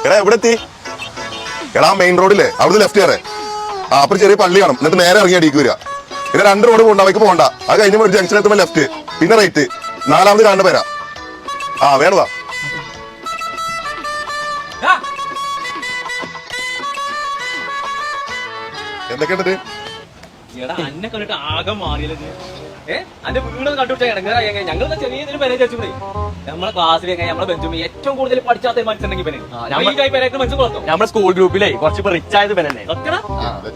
എടാ എവിടെ എത്തി? എടാ മെയിൻ റോഡില്ലേ അവിടുന്ന് ലെഫ്റ്റ് കയറേ. അപ്പൊ ചെറിയ പള്ളി കാണും, എന്നിട്ട് നേരെ ഇറങ്ങി അടിക്ക് വരിക. പിന്നെ 2 റോഡ് പോകണ്ട, അവയ്ക്ക് പോകണ്ട. അത് കഴിഞ്ഞ ഒരു ജംഗ്ഷൻ എത്തുമ്പോ ലെഫ്റ്റ്, പിന്നെ റൈറ്റ്. 4ാമത് കാണേണ്ട പേരാ. വേണതാ. എന്തൊക്കെയുണ്ട്? അന്നെ കണ്ടിട്ട് ആകെ മാറിയത്. അന്റെ വീട് കണ്ടുപിടിച്ച ഇടങ്ങാറായി. ഞങ്ങൾ ചെറിയ പേരെ ചോദിച്ചു. നമ്മളെ ക്ലാസ്സിൽ നമ്മളെ ബെഞ്ചും ഏറ്റവും കൂടുതൽ പഠിച്ചാത്ത മനസ്സിലുണ്ടെങ്കിൽ നമ്മുടെ സ്കൂൾ ഗ്രൂപ്പിലെ കുറച്ച് റിച്ച് ആയത് പേരല്ലേ.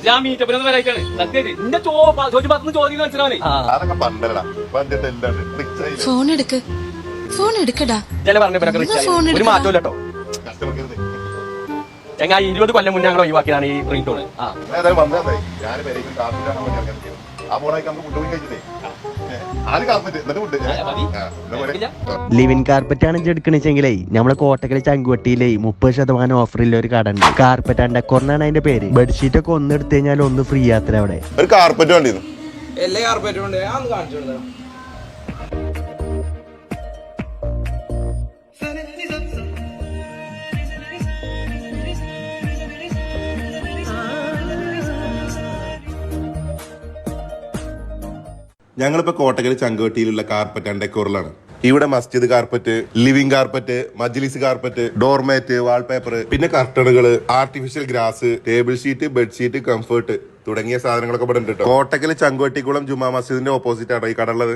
ഞാൻ മീറ്റപ്പിനൊന്നും വരായിട്ടാണ് സത്യം. എന്റെ ചോദ്യം മനസ്സിലാവേ. ഫോൺ എടുക്ക്, ഫോൺ എടുക്കടാ. ചില പറഞ്ഞ ഒരു മാറ്റം കേട്ടോ. ഞങ്ങൾ 20 കൊല്ലം മുന്നേ ഞങ്ങൾ ഒഴിവാക്കിയതാണ് ഈ റിംഗ് ടോൺ. ലിവിൻ കാർപ്പറ്റ് ആണ് എടുക്കണെച്ചെങ്കിലേ നമ്മളെ കോട്ടക്കൽ ചങ്കുവട്ടിയിലേ 30% ഓഫറില്ല ഒരു കട ഉണ്ട്. കാർപ്പറ്റ് ആൻഡ് ഡെക്കോറിനാണ് അതിന്റെ പേര്. ബെഡ്ഷീറ്റ് ഒക്കെ ഒന്ന് എടുത്തു കഴിഞ്ഞാൽ ഒന്ന് ഫ്രീ ആത്ര അവിടെ. ഒരു കാർപ്പറ്റ് വേണ്ടിയിരുന്നു. എല്ലാ കാർപ്പറ്റും ഉണ്ട്. ഞാൻ കാണിച്ചു കൊടുത്തോ. ഞങ്ങളിപ്പോ കോട്ടക്കൽ ചങ്കുവട്ടിയിലുള്ള കാർപ്പറ്റ് ആൻഡ് ഡെക്കോറിലാണ്. ഇവിടെ മസ്ജിദ് കാർപ്പറ്റ്, ലിവിംഗ് കാർപ്പറ്റ്, മജ്ലിസ് കാർപ്പറ്റ്, ഡോർമാറ്റ്, വാൾപേപ്പർ, പിന്നെ കർട്ടണുകൾ, artificial grass, table sheet, bedsheet, comfort തുടങ്ങിയ സാധനങ്ങളൊക്കെ ഇവിടെ ഉണ്ട് കേട്ടോ. കോട്ടക്കൽ ചങ്കുവട്ടിക്കുളം ജുമാ മസ്ജിദിന്റെ ഓപ്പോസിറ്റ് ആണ് ഈ കട ഉള്ളത്.